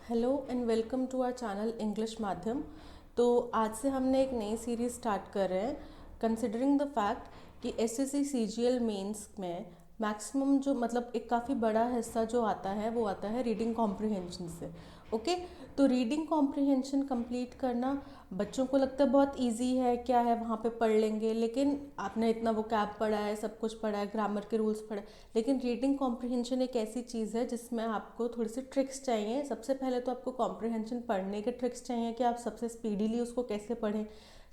Hello and welcome to our channel English माध्यम। तो आज से हमने एक नई सीरीज़ स्टार्ट कर रहे हैं कंसिडरिंग द फैक्ट कि एसएससी सीजीएल मेंस में मैक्सिमम जो मतलब एक काफ़ी बड़ा हिस्सा जो आता है वो आता है रीडिंग कॉम्प्रिहेंशन से। ओके, तो रीडिंग कॉम्प्रिहेंशन कंप्लीट करना बच्चों को लगता है बहुत इजी है, क्या है वहाँ पे पढ़ लेंगे, लेकिन आपने इतना वोकैब पढ़ा है, सब कुछ पढ़ा है, ग्रामर के रूल्स पढ़े, लेकिन रीडिंग कॉम्प्रिहेंशन एक ऐसी चीज़ है जिसमें आपको थोड़ी सी ट्रिक्स चाहिए। सबसे पहले तो आपको कॉम्प्रिहेंशन पढ़ने के ट्रिक्स चाहिए कि आप सबसे स्पीडीली उसको कैसे पढ़ें।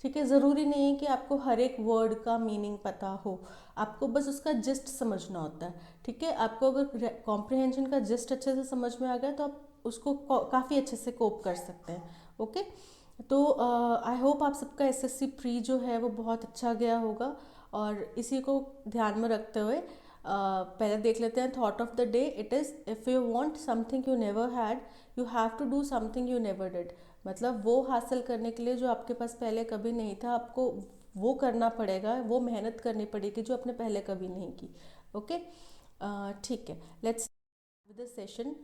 ठीक है, ज़रूरी नहीं है कि आपको हर एक वर्ड का मीनिंग पता हो, आपको बस उसका जिस्ट समझना होता है। ठीक है, आपको अगर कॉम्प्रिहेंशन का जिस्ट अच्छे से समझ में आ गया तो आप उसको काफ़ी अच्छे से कोप कर सकते हैं। ओके, तो आई होप आप सबका एसएससी प्री जो है वो बहुत अच्छा गया होगा, और इसी को ध्यान में रखते हुए पहले देख लेते हैं thought of the day. It is if you want something you never had you have to do something you never did. मतलब वो हासिल करने के लिए जो आपके पास पहले कभी नहीं था, आपको वो करना पड़ेगा, वो मेहनत करनी पड़ेगी जो आपने पहले कभी नहीं की। ओके, ठीक है, let's with the session.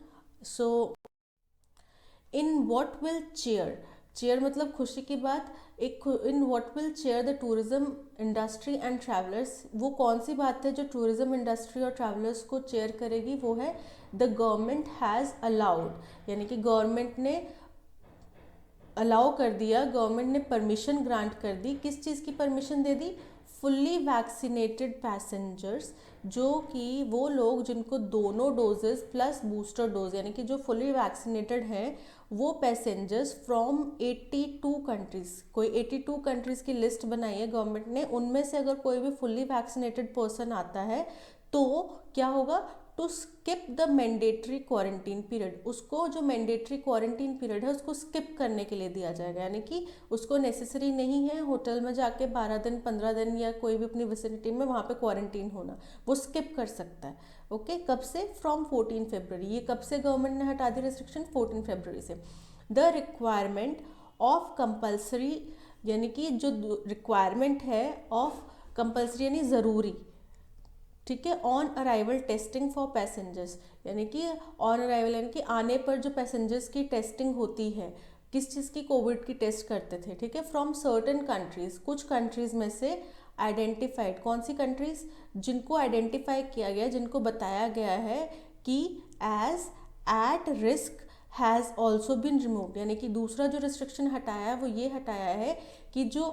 So in what will chair, chair मतलब खुशी की बात, एक in what will chair the tourism industry and travellers, वो कौन सी बात है जो टूरिज्म इंडस्ट्री और ट्रैवलर्स को चेयर करेगी, वो है द गवर्नमेंट हैज़ अलाउड, यानी कि गवर्नमेंट ने अलाउ कर दिया, गवर्नमेंट ने परमिशन ग्रांट कर दी। किस चीज़ की परमिशन दे दी? फुल्ली वैक्सीनेटेड पैसेंजर्स, जो कि वो लोग जिनको दोनों डोजेस प्लस बूस्टर डोज, यानी कि जो फुल्ली वैक्सीनेटेड हैं, वो पैसेंजर्स फ्रॉम 82 कंट्रीज़, कोई 82 कंट्रीज़ की लिस्ट बनाई है गवर्नमेंट ने, उनमें से अगर कोई भी फुल्ली वैक्सीनेटेड पर्सन आता है तो क्या होगा? To skip the mandatory quarantine period, उसको जो मैंडेटरी क्वारंटीन पीरियड है उसको स्किप करने के लिए दिया जाएगा, यानी कि उसको नेसेसरी नहीं है होटल में जाके 12 दिन 15 दिन या कोई भी अपनी विसिनिटी में वहाँ पे क्वारंटीन होना, वो स्किप कर सकता है। ओके, कब से? फ्रॉम 14 फरवरी। ये कब से गवर्नमेंट ने हटा दी रिस्ट्रिक्शन? 14 फरवरी से। द रिक्वायरमेंट ऑफ कंपल्सरी, यानी कि जो रिक्वायरमेंट है ऑफ कंपल्सरी यानी ज़रूरी, ठीक है, on arrival testing for passengers, यानी कि ऑन अराइवल यानी कि आने पर जो पैसेंजर्स की टेस्टिंग होती है, किस चीज़ की? कोविड की टेस्ट करते थे। ठीक है, फ्रॉम सर्टन कंट्रीज, कुछ कंट्रीज में से आइडेंटिफाइड, कौन सी कंट्रीज? जिनको आइडेंटिफाई किया गया, जिनको बताया गया है कि as at risk has also been removed, यानी कि दूसरा जो रिस्ट्रिक्शन हटाया है वो ये हटाया है कि जो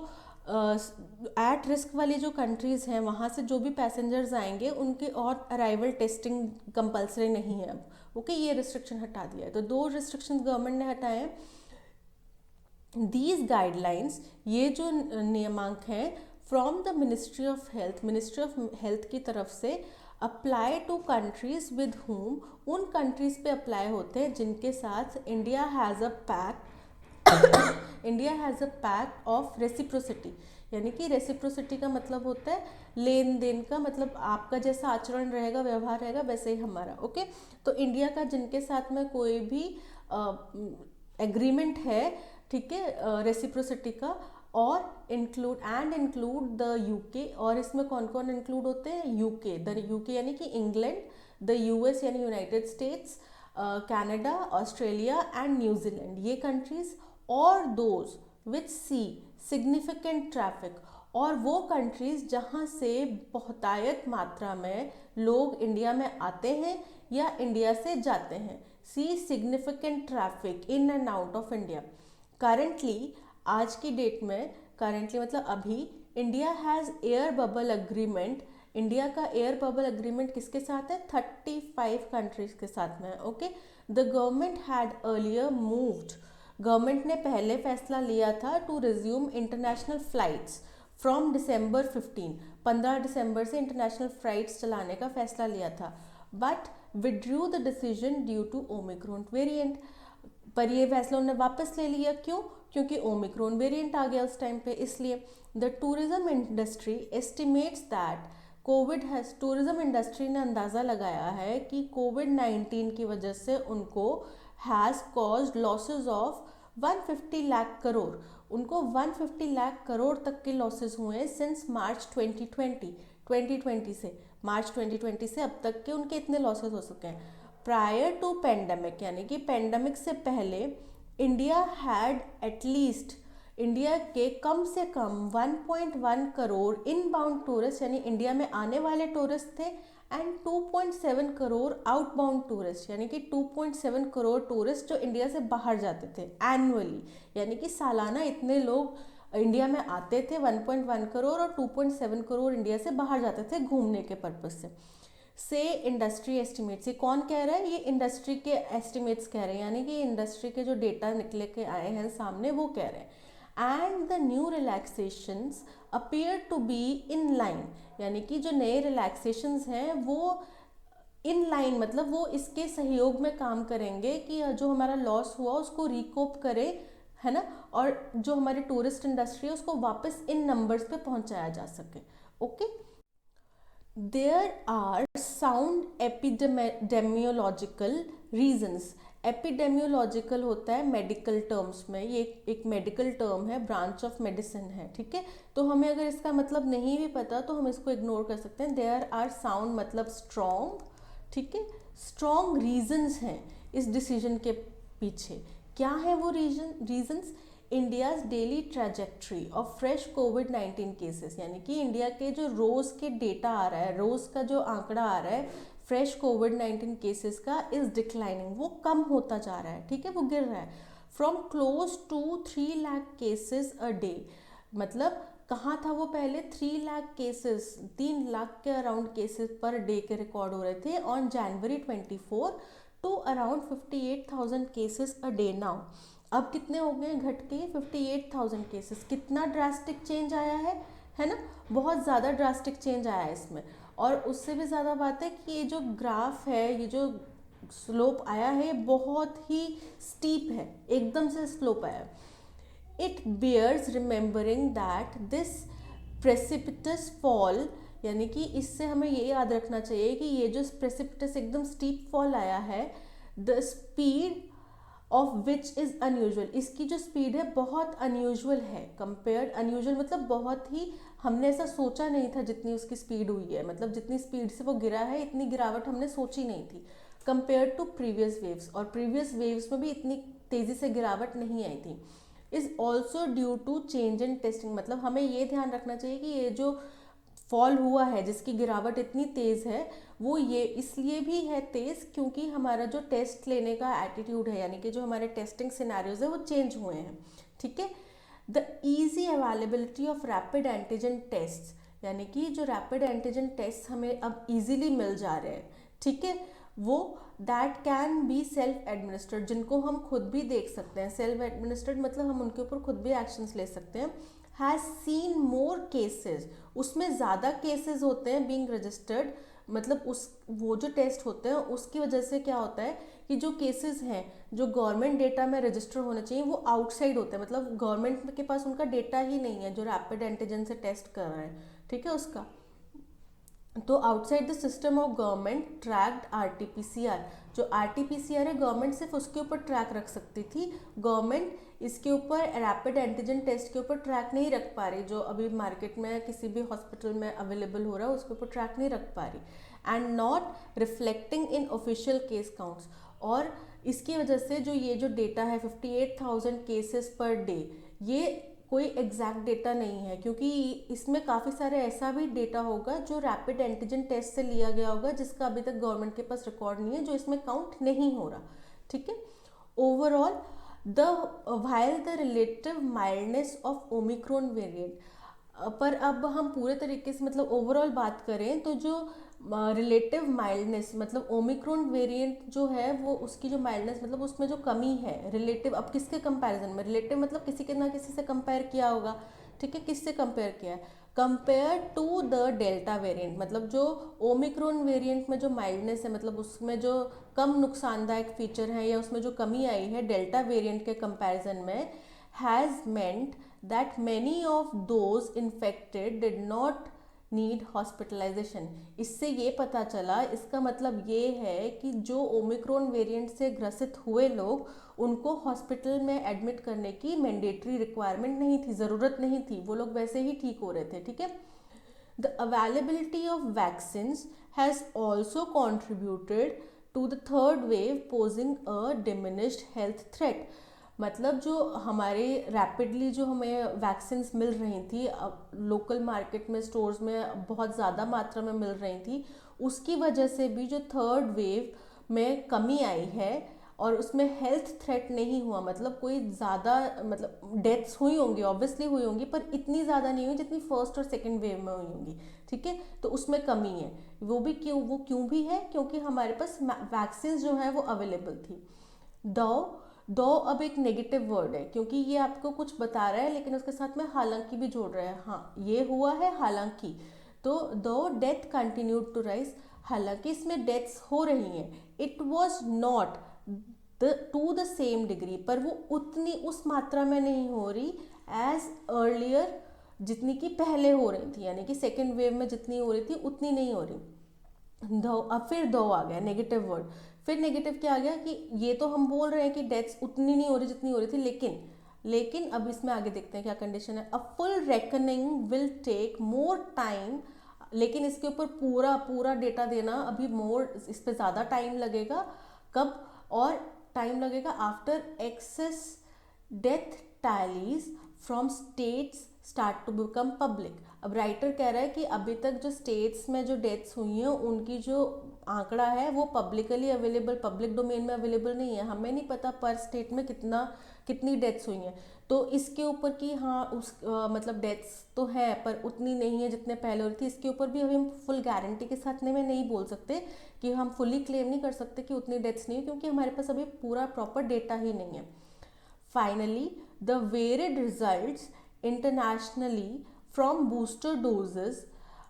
एट रिस्क वाली जो कंट्रीज़ हैं वहाँ से जो भी पैसेंजर्स आएंगे उनके और अराइवल टेस्टिंग कंपलसरी नहीं है अब। ओके, ये रिस्ट्रिक्शन हटा दिया है। तो दो रिस्ट्रिक्शन गवर्नमेंट ने हटाए हैं। दीज गाइडलाइंस, ये जो नियमांक हैं, from the ministry of health, ministry of health की तरफ से apply to countries with whom, उन कंट्रीज पे अप्लाई होते हैं जिनके साथ India has a pact, India has a pact of reciprocity, यानी कि रेसिप्रोसिटी का मतलब होता है लेन देन का, मतलब आपका जैसा आचरण रहेगा, व्यवहार रहेगा, वैसे ही हमारा। ओके, तो इंडिया का जिनके साथ में कोई भी एग्रीमेंट है, ठीक है, रेसिप्रोसिटी का, और इंक्लूड द यूके, और इसमें कौन कौन इंक्लूड होते हैं? यूके, द यूके यानी कि इंग्लैंड, द यूएस यानी United States, Canada, Australia and New Zealand, ये कंट्रीज, और those which see significant traffic, और वो कंट्रीज जहाँ से बहुतायत मात्रा में लोग इंडिया में आते हैं या इंडिया से जाते हैं। See significant traffic in and out of India. Currently, आज की डेट में, करेंटली मतलब अभी, India has air bubble agreement, India का एयर बबल अग्रीमेंट किसके साथ है? 35 कंट्रीज के साथ में। Okay, the government had earlier moved, government ने पहले फैसला लिया था to resume international flights from December 15 दिसंबर से इंटरनेशनल फ्लाइट्स चलाने का फैसला लिया था, but withdrew the decision due to Omicron variant, पर ये फैसला उन्होंने वापस ले लिया। क्यों? क्योंकि ओमिक्रॉन वेरिएंट आ गया उस टाइम पे, इसलिए। The tourism industry estimates that Covid has, tourism industry ने अंदाज़ा लगाया है कि कोविड-19 की वजह से उनको has caused losses of 150 lakh crore, उनको 150 लाख करोड़ तक के लॉसेज हुए हैं सिंस मार्च 2020 से, मार्च 2020 से अब तक के उनके इतने लॉसेज हो चुके हैं। प्रायर टू पेंडेमिक, यानी कि पेंडेमिक से पहले इंडिया हैड एटलीस्ट, इंडिया के कम से कम 1.1 करोड़ इनबाउंड टूरिस्ट, यानी इंडिया में आने वाले टूरिस्ट थे, एंड 2.7 करोड़ आउटबाउंड टूरिस्ट, यानी कि 2.7 करोड़ टूरिस्ट जो इंडिया से बाहर जाते थे एनुअली, यानी कि सालाना इतने लोग इंडिया में आते थे 1.1 करोड़, और 2.7 करोड़ इंडिया से बाहर जाते थे घूमने के पर्पज से इंडस्ट्री एस्टिमेट्स। ये कौन कह रहा है? ये इंडस्ट्री के एस्टिमेट्स कह रहे हैं, यानी कि इंडस्ट्री के जो डेटा निकले के आए हैं सामने वो कह रहे हैं। And the new relaxations appear to be in line, यानी कि जो नए रिलैक्सेशंस हैं वो इन लाइन, मतलब वो इसके सहयोग में काम करेंगे कि जो हमारा लॉस हुआ उसको रिकूप करे, है ना, और जो हमारी टूरिस्ट इंडस्ट्री है उसको वापस इन नंबर्स पे पहुंचाया जा सके। Okay, there are sound epidemiological reasons. Epidemiological होता है मेडिकल टर्म्स में, ये एक मेडिकल टर्म है, ब्रांच ऑफ मेडिसिन है, ठीक है। तो हमें अगर इसका मतलब नहीं भी पता तो हम इसको इग्नोर कर सकते हैं। देयर आर साउंड मतलब स्ट्रॉन्ग, ठीक है, स्ट्रॉन्ग रीजंस हैं इस डिसीजन के पीछे। क्या है वो reasons? India's daily trajectory of fresh covid cases, यानी कि इंडिया के जो रोज़ के डेटा आ रहा है, रोज़ का जो आंकड़ा आ रहा है फ्रेश कोविड-19 केसेस का, इज डिक्लाइनिंग, वो कम होता जा रहा है, ठीक है, वो गिर रहा है। From close to 3 lakh cases a day, मतलब कहाँ था वो पहले? 3 लाख केसेस, 3 लाख के अराउंड केसेस पर डे के रिकॉर्ड हो रहे थे on January 24 to around 58,000 cases a day now. अब कितने हो गए घट के? 58,000 केसेस। कितना ड्रास्टिक चेंज आया है ना, बहुत ज़्यादा ड्रास्टिक चेंज आया है इसमें। और उससे भी ज़्यादा बात है कि ये जो ग्राफ है, ये जो स्लोप आया है, बहुत ही स्टीप है, एकदम से स्लोप आया है। It bears remembering that this precipitous fall, यानी कि इससे हमें ये याद रखना चाहिए कि ये जो प्रेसिपिटस एकदम स्टीप फॉल आया है, the speed of which is unusual, इसकी जो स्पीड है बहुत अनयूजुअल है। कंपेयर्ड, अनयूजुअल मतलब बहुत ही, हमने ऐसा सोचा नहीं था जितनी उसकी स्पीड हुई है, मतलब जितनी स्पीड से वो गिरा है इतनी गिरावट हमने सोची नहीं थी कंपेयर टू प्रीवियस वेव्स, और प्रीवियस वेव्स में भी इतनी तेज़ी से गिरावट नहीं आई थी। Is also due to change in testing, मतलब हमें ये ध्यान रखना चाहिए कि ये जो फॉल हुआ है, जिसकी गिरावट इतनी तेज़ है, वो ये इसलिए भी है तेज़ क्योंकि हमारा जो टेस्ट लेने का एटीट्यूड है, यानी कि जो हमारे टेस्टिंग सिनेरियोज है वो चेंज हुए हैं, ठीक है। The easy availability of rapid antigen test, यानी कि जो रैपिड एंटीजन टेस्ट हमें अब इजीली मिल जा रहे हैं, ठीक है, वो that can be self administered, जिनको हम खुद भी देख सकते हैं। सेल्फ एडमिनिस्ट्रेड मतलब हम उनके ऊपर खुद भी एक्शंस ले सकते हैं। हैज़ सीन मोर केसेस, उसमें ज़्यादा केसेस होते हैं बीइंग रजिस्टर्ड, मतलब उस वो जो टेस्ट होते हैं उसकी वजह से क्या होता है कि जो केसेस हैं जो गवर्नमेंट डेटा में रजिस्टर होने चाहिए वो आउटसाइड होते हैं, मतलब गवर्नमेंट के पास उनका डेटा ही नहीं है जो रैपिड एंटीजन से टेस्ट कर रहे हैं, ठीक है, उसका। तो outside the system of government tracked RTPCR, जो आरटीपीसीआर है गवर्नमेंट सिर्फ उसके ऊपर ट्रैक रख सकती थी, गवर्नमेंट इसके ऊपर रैपिड एंटीजन टेस्ट के ऊपर ट्रैक नहीं रख पा रही, जो अभी मार्केट में किसी भी हॉस्पिटल में अवेलेबल हो रहा है उसके ऊपर ट्रैक नहीं रख पा रही। And not reflecting in official case counts, और इसकी वजह से जो ये जो डेटा है 58,000 केसेस पर डे, ये कोई एग्जैक्ट डेटा नहीं है, क्योंकि इसमें काफ़ी सारे ऐसा भी डेटा होगा जो रैपिड एंटीजन टेस्ट से लिया गया होगा जिसका अभी तक गवर्नमेंट के पास रिकॉर्ड नहीं है, जो इसमें काउंट नहीं हो रहा, ठीक है। Overall the while the relative mildness of omicron variant, पर अब हम पूरे तरीके से मतलब ओवरऑल बात करें तो जो रिलेटिव माइल्डनेस मतलब ओमिक्रॉन वेरिएंट जो है वो उसकी जो माइल्डनेस मतलब उसमें जो कमी है रिलेटिव, अब किसके कंपैरिजन में? रिलेटिव मतलब किसी के ना किसी से कंपेयर किया होगा, ठीक है, किससे कंपेयर किया है? Compare to the Delta variant, मतलब जो ओमिक्रॉन वेरिएंट में जो माइल्डनेस है मतलब उसमें जो कम नुकसानदायक फीचर है या उसमें जो कमी आई है डेल्टा वेरिएंट के कंपैरिजन में, has meant that many of those infected did not need hospitalisation. इससे ये पता चला, इसका मतलब ये है कि जो ओमिक्रॉन वेरिएंट से ग्रसित हुए लोग उनको हॉस्पिटल में एडमिट करने की मैंडेटरी रिक्वायरमेंट नहीं थी, ज़रूरत नहीं थी, वो लोग वैसे ही ठीक हो रहे थे, ठीक है। The availability of vaccines has also contributed to the third wave posing a diminished health threat. मतलब जो हमारे रैपिडली जो हमें वैक्सीन्स मिल रही थी, अब लोकल मार्केट में स्टोर्स में बहुत ज़्यादा मात्रा में मिल रही थी, उसकी वजह से भी जो थर्ड वेव में कमी आई है और उसमें हेल्थ थ्रेट नहीं हुआ। मतलब कोई ज़्यादा मतलब डेथ्स हुई होंगी, ऑब्वियसली हुई होंगी, पर इतनी ज़्यादा नहीं हुई जितनी फर्स्ट और सेकेंड वेव में हुई होंगी। ठीक है, तो उसमें कमी है। वो क्यों भी है, क्योंकि हमारे पास वैक्सीन जो है वो अवेलेबल थी। दो दो अब एक नेगेटिव वर्ड है, क्योंकि ये आपको कुछ बता रहा है लेकिन उसके साथ में हालांकि भी जोड़ रहा है। हाँ, ये हुआ है हालांकि, तो दो डेथ कंटिन्यूड टू राइज, हालांकि इसमें डेथ्स हो रही हैं, it was not to the same degree, पर वो उतनी उस मात्रा में नहीं हो रही एज अर्लियर, जितनी कि पहले हो रही थी, यानी कि सेकेंड वेव में जितनी हो रही थी उतनी नहीं हो रही। दो, अब फिर दो आ गया नेगेटिव वर्ड। फिर नेगेटिव क्या आ गया कि ये तो हम बोल रहे हैं कि डेथ्स उतनी नहीं हो रही जितनी हो रही थी, लेकिन अब इसमें आगे देखते हैं क्या कंडीशन है। A full reckoning will take more time, लेकिन इसके ऊपर पूरा पूरा डेटा देना अभी इस पे ज़्यादा टाइम लगेगा। कब? और टाइम लगेगा after excess death tallies from states start to become public. अब राइटर कह रहा है कि अभी तक जो स्टेट्स में जो डेथ्स हुई हैं उनकी जो आंकड़ा है वो पब्लिकली अवेलेबल, पब्लिक डोमेन में अवेलेबल नहीं है। हमें नहीं पता पर स्टेट में कितनी डेथ्स हुई हैं। तो इसके ऊपर कि हाँ मतलब डेथ्स तो है पर उतनी नहीं है जितने पहले हो रही थी, इसके ऊपर भी अभी हम फुल गारंटी के साथ में नहीं बोल सकते कि हम फुली क्लेम नहीं कर सकते कि उतनी डेथ्स नहीं है, क्योंकि हमारे पास अभी पूरा प्रॉपर डेटा ही नहीं है। Finally, the varied results internationally from booster doses,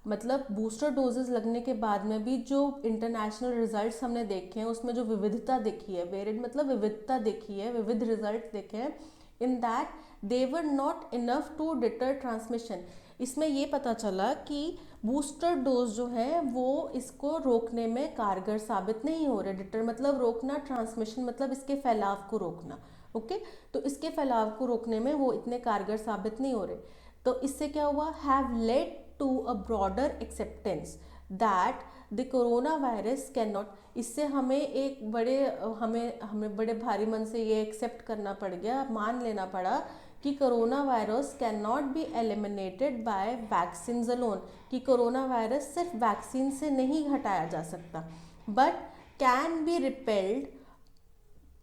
मतलब बूस्टर डोजेस लगने के बाद में भी जो इंटरनेशनल रिजल्ट्स हमने देखे हैं उसमें जो विविधता देखी है, वेरिड मतलब विविधता देखी है, विविध रिजल्ट देखे हैं, in that they were not enough to deter transmission. इसमें ये पता चला कि बूस्टर डोज जो है वो इसको रोकने में कारगर साबित नहीं हो रहे। डिटर मतलब रोकना, ट्रांसमिशन मतलब इसके फैलाव को रोकना। ओके, तो इसके फैलाव को रोकने में वो इतने कारगर साबित नहीं हो रहे। तो इससे क्या हुआ? Have led to a broader acceptance that the corona virus can not. इससे हमें एक बड़े हमें बड़े भारी मन से ये एक्सेप्ट करना पड़ गया, मान लेना पड़ा कि corona virus can not be eliminated bye vaccine alone, कि कोरोना वायरस सिर्फ वैक्सीन से नहीं हटाया जा सकता, बट कैन बी रिपेल्ड,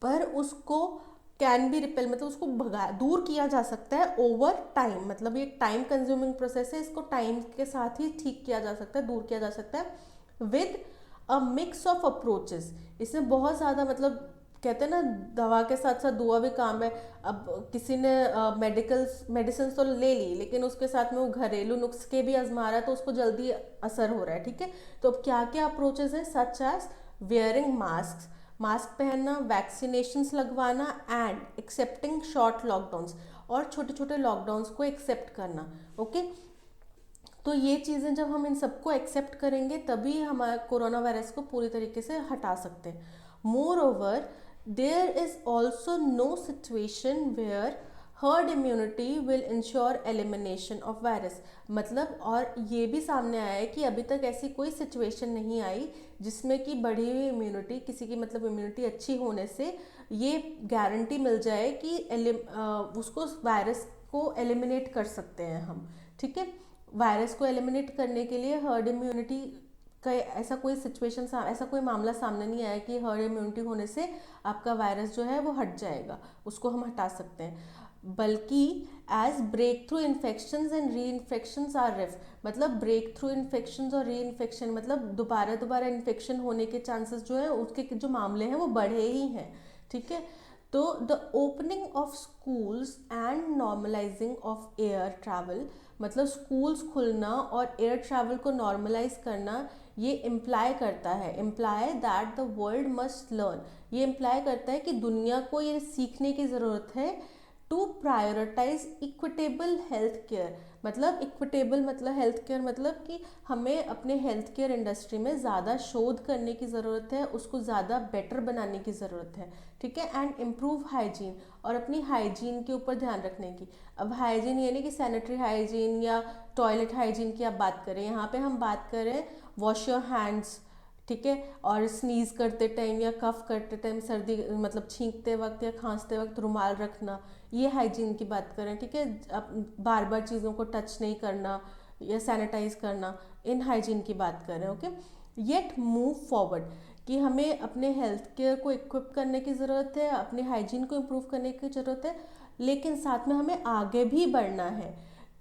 पर उसको कैन बी रिपेल मतलब उसको भगा दूर किया जा सकता है ओवर टाइम। मतलब ये टाइम कंज्यूमिंग प्रोसेस है, इसको टाइम के साथ ही ठीक किया जा सकता है, दूर किया जा सकता है with a mix of approaches. इसमें बहुत ज़्यादा मतलब कहते हैं ना दवा के साथ साथ दुआ भी काम है। अब किसी ने मेडिसिन तो ले ली लेकिन उसके साथ में वो घरेलू नुस्खे भी आजमा रहा है तो उसको जल्दी असर हो रहा है। ठीक है, तो अब क्या क्या अप्रोचेस हैं? Such as wearing mask, mask पहनना, वैक्सीनेशंस लगवाना एंड एक्सेप्टिंग शॉर्ट लॉकडाउन्स, और छोटे छोटे लॉकडाउन्स को एक्सेप्ट करना। ओके, तो ये चीज़ें जब हम इन सबको एक्सेप्ट करेंगे तभी हमारे कोरोना वायरस को पूरी तरीके से हटा सकते हैं। Moreover there is also no situation where herd immunity will ensure elimination of virus. मतलब और ये भी सामने आया है कि अभी तक ऐसी कोई सिचुएशन नहीं आई जिसमें कि बढ़ी हुई इम्यूनिटी, किसी की मतलब इम्यूनिटी अच्छी होने से ये गारंटी मिल जाए कि उसको वायरस को एलिमिनेट कर सकते हैं हम। ठीक है, वायरस को एलिमिनेट करने के लिए हर्ड इम्यूनिटी का ऐसा कोई सिचुएशन, ऐसा कोई मामला सामने नहीं आया कि हर्ड इम्यूनिटी होने से आपका वायरस जो है वो हट जाएगा, उसको हम हटा सकते हैं। बल्कि as breakthrough infection and reinfection are rife, मतलब ब्रेक थ्रू इन्फेक्शन और री इन्फेक्शन मतलब दोबारा इन्फेक्शन होने के चांसेस जो है उसके जो मामले हैं वो बढ़े ही हैं। ठीक है, तो the opening of schools and normalising of air travel, मतलब स्कूल्स खुलना और एयर ट्रैवल को नॉर्मलाइज करना, ये इम्प्लाई करता है, imply that the world must learn, ये इम्प्लाई करता है कि दुनिया को ये सीखने की ज़रूरत है to prioritise equitable health care. मतलब इक्विटेबल मतलब हेल्थ केयर मतलब कि हमें अपने हेल्थ केयर इंडस्ट्री में ज़्यादा शोध करने की ज़रूरत है, उसको ज़्यादा बेटर बनाने की ज़रूरत है। ठीक है, एंड इम्प्रूव हाइजीन, और अपनी हाइजीन के ऊपर ध्यान रखने की। अब हाइजीन ये नहीं कि सैनिटरी हाइजीन या टॉयलेट हाइजीन की आप बात करें, यहाँ पे हम बात करें वॉश योर हैंड्स, ठीक है। और स्नीज करते टाइम या कफ करते टाइम, सर्दी मतलब छींकते वक्त या खांसते वक्त रुमाल रखना, ये हाइजीन की बात करें, ठीक है। अब बार बार चीज़ों को टच नहीं करना या सैनिटाइज करना, इन हाइजीन की बात करें, ओके। येट मूव फॉरवर्ड, कि हमें अपने हेल्थ केयर को इक्विप करने की ज़रूरत है, अपने हाइजीन को इम्प्रूव करने की ज़रूरत है, लेकिन साथ में हमें आगे भी बढ़ना है।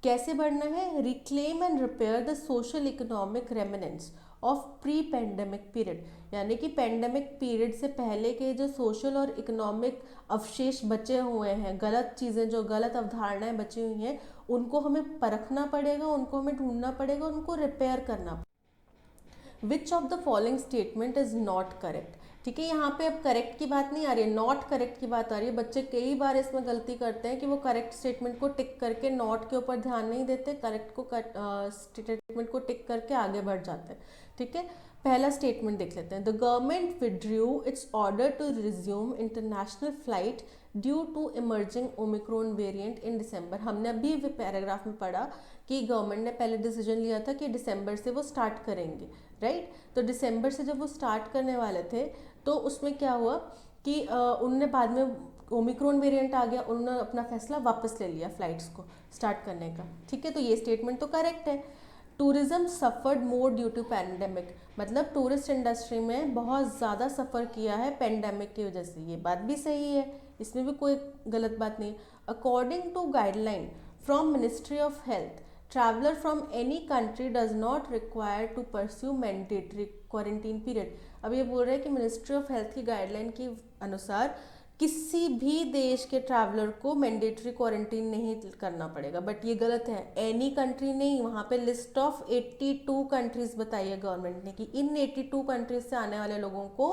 कैसे बढ़ना है? Reclaim and repair the social economic remnants of pre pandemic period, यानी कि पेंडेमिक पीरियड से पहले के जो सोशल और इकोनॉमिक अवशेष बचे हुए हैं, गलत चीज़ें, जो गलत अवधारणाएं बची हुई हैं, उनको हमें परखना पड़ेगा, उनको हमें ढूंढना पड़ेगा, उनको रिपेयर करना। Which of the following statement is not correct, ठीक है। यहाँ पे अब करेक्ट की बात नहीं आ रही है, नॉट करेक्ट की बात आ रही है। बच्चे कई बार इसमें गलती करते हैं कि वो करेक्ट स्टेटमेंट को टिक करके नॉट के ऊपर ध्यान नहीं देते, करेक्ट को स्टेटमेंट को टिक करके आगे बढ़ जाते हैं, ठीक है। पहला स्टेटमेंट देख लेते हैं। The government withdrew its order to resume international flight due to emerging omicron variant in December. हमने अभी पैराग्राफ में पढ़ा कि गवर्नमेंट ने पहले डिसीजन लिया था कि दिसंबर से वो स्टार्ट करेंगे, राइट। तो दिसंबर से जब वो स्टार्ट करने वाले थे, तो उसमें क्या हुआ कि उनने बाद में ओमिक्रॉन वेरिएंट आ गया, उन्होंने अपना फैसला वापस ले लिया फ्लाइट्स को स्टार्ट करने का, ठीक है। तो ये स्टेटमेंट तो करेक्ट है। Tourism suffered more due to pandemic, मतलब टूरिस्ट इंडस्ट्री में बहुत ज़्यादा सफ़र किया है पैंडेमिक की वजह से, ये बात भी सही है, इसमें भी कोई गलत बात नहीं। According to guideline from ministry of health, traveller from any country does not require to pursue mandatory quarantine period. अब ये बोल रहे हैं कि मिनिस्ट्री ऑफ हेल्थ की गाइडलाइन के अनुसार किसी भी देश के ट्रैवलर को मैंडेटरी क्वारंटीन नहीं करना पड़ेगा, बट ये गलत है। एनी कंट्री नहीं, वहाँ पे लिस्ट ऑफ 82 कंट्रीज बताई है गवर्नमेंट ने कि इन 82 कंट्रीज से आने वाले लोगों को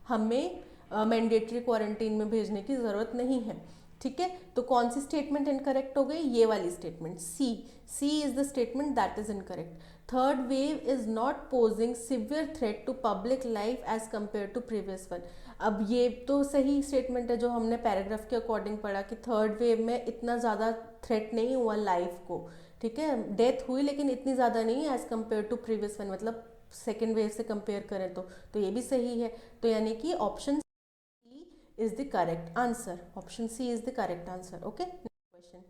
हमें मैंडेटरी क्वारंटीन में भेजने की ज़रूरत नहीं है, ठीक है। तो कौन सी स्टेटमेंट इनकरेक्ट हो गई? ये वाली statement, C is the statement that is incorrect. Third wave is not posing severe threat to public life as compared to previous one. अब ये तो सही स्टेटमेंट है जो हमने पैराग्राफ के अकॉर्डिंग पढ़ा कि थर्ड वेव में इतना ज़्यादा थ्रेट नहीं हुआ लाइफ को, ठीक है। डेथ हुई लेकिन इतनी ज़्यादा नहीं as compared to previous one, मतलब सेकेंड वेव से कंपेयर करें तो ये भी सही है। तो यानी कि option is the correct answer. Option C is the correct answer. Okay. Next question.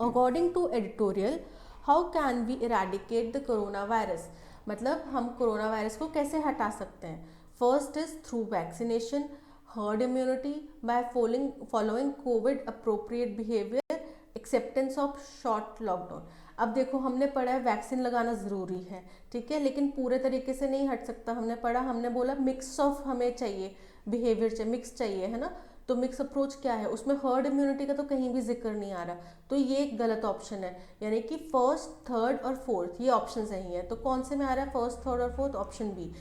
According to editorial, how can we eradicate the coronavirus? मतलब हम कोरोना वायरस को कैसे हटा सकते हैं? First is through vaccination, herd immunity, by following Covid appropriate behaviour, acceptance of short lockdown. अब देखो हमने पढ़ा है वैक्सीन लगाना ज़रूरी है, ठीक है, लेकिन पूरे तरीके से नहीं हट सकता। हमने बोला मिक्स ऑफ हमें चाहिए, बिहेवियर चाहिए, मिक्स चाहिए, है ना। तो मिक्स अप्रोच क्या है? उसमें हर्ड इम्यूनिटी का तो कहीं भी जिक्र नहीं आ रहा, तो ये एक गलत ऑप्शन है। यानी कि फर्स्ट, थर्ड और फोर्थ ये ऑप्शन सही है। तो कौन से में आ रहा है फर्स्ट, थर्ड और fourth? Option B.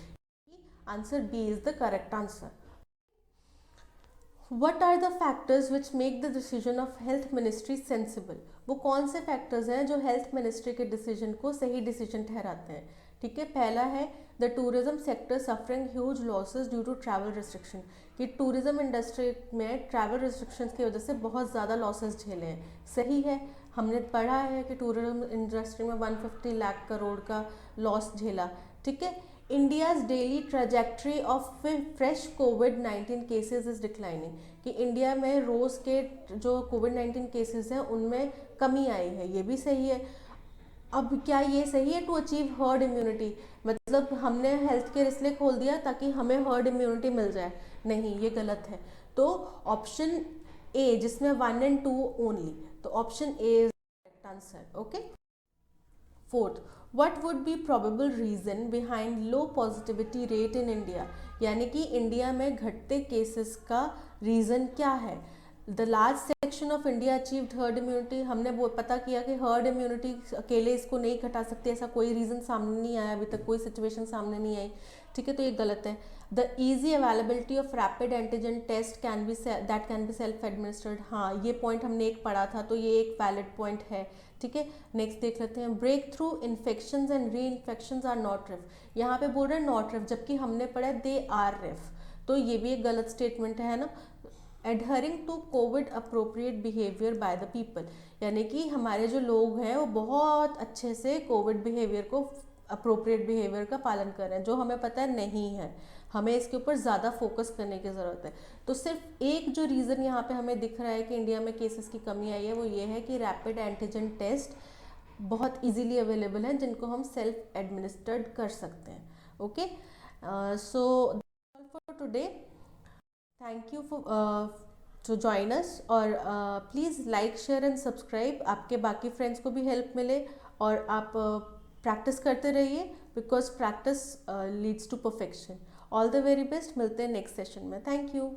Answer B is the correct answer. What are the factors which make the decision of health ministry sensible? वो कौन से फैक्टर्स हैं जो हेल्थ मिनिस्ट्री के डिसीजन को सही डिसीजन ठहराते हैं? ठीक है, पहला है the tourism sector suffering huge losses due to travel restriction, कि टूरिज्म इंडस्ट्री में ट्रैवल रिस्ट्रिक्शन की वजह से बहुत ज़्यादा लॉसेज झेले हैं। सही है, हमने पढ़ा है कि टूरिज्म इंडस्ट्री में 150 लाख करोड़ का लॉस झेला। ठीक है, India's daily trajectory of fresh covid cases is declining, कि इंडिया में रोज़ के जो कोविड-19 केसेस हैं उनमें कमी आई है, ये भी सही है। अब क्या ये सही है टू अचीव हर्ड इम्यूनिटी? मतलब हमने हेल्थ केयर इसलिए खोल दिया ताकि हमें हर्ड इम्यूनिटी मिल जाए? नहीं, ये गलत है। तो ऑप्शन ए, जिसमें 1 और 2 ओनली, तो option A is correct answer. Okay. Fourth, what would be probable reason behind low positivity rate in India? यानी कि इंडिया में घटते केसेस का रीजन क्या है? The large section of India achieved herd immunity, हमने वो पता किया कि हर्ड इम्यूनिटी अकेले इसको नहीं घटा सकते, ऐसा कोई रीज़न सामने नहीं आया, अभी तक कोई सिचुएशन सामने नहीं आई। ठीक है, तो ये गलत है। The easy availability of rapid antigen test can be self administered, हाँ ये पॉइंट हमने एक पढ़ा था, तो ये एक वैलिड पॉइंट है। ठीक है, नेक्स्ट देख लेते हैं। Break through infections and re infections are not रिफ, यहाँ पे बोल रहे हैं नॉट रिफ, जबकि हमने पढ़ा दे आर रिफ, तो ये भी एक गलत स्टेटमेंट है ना। Adhering to COVID appropriate behaviour by the people, यानी कि हमारे जो लोग हैं वो बहुत अच्छे से कोविड बिहेवियर को अप्रोप्रिएट बिहेवियर का पालन कर रहे हैं, जो हमें पता है नहीं है। हमें इसके ऊपर ज़्यादा फोकस करने की ज़रूरत है। तो सिर्फ एक जो रीज़न यहाँ पे हमें दिख रहा है कि इंडिया में केसेस की कमी आई है, वो ये है कि रैपिड एंटीजन टेस्ट बहुत इजीली अवेलेबल हैं, जिनको हम सेल्फ एडमिनिस्ट्रेड कर सकते हैं। Okay, so for today, thank you for to join us, और please like share and subscribe, आपके बाकी फ्रेंड्स को भी हेल्प मिले, और आप प्रैक्टिस करते रहिए, because practice leads to perfection. All the very best, मिलते हैं नेक्स्ट सेशन में। Thank you.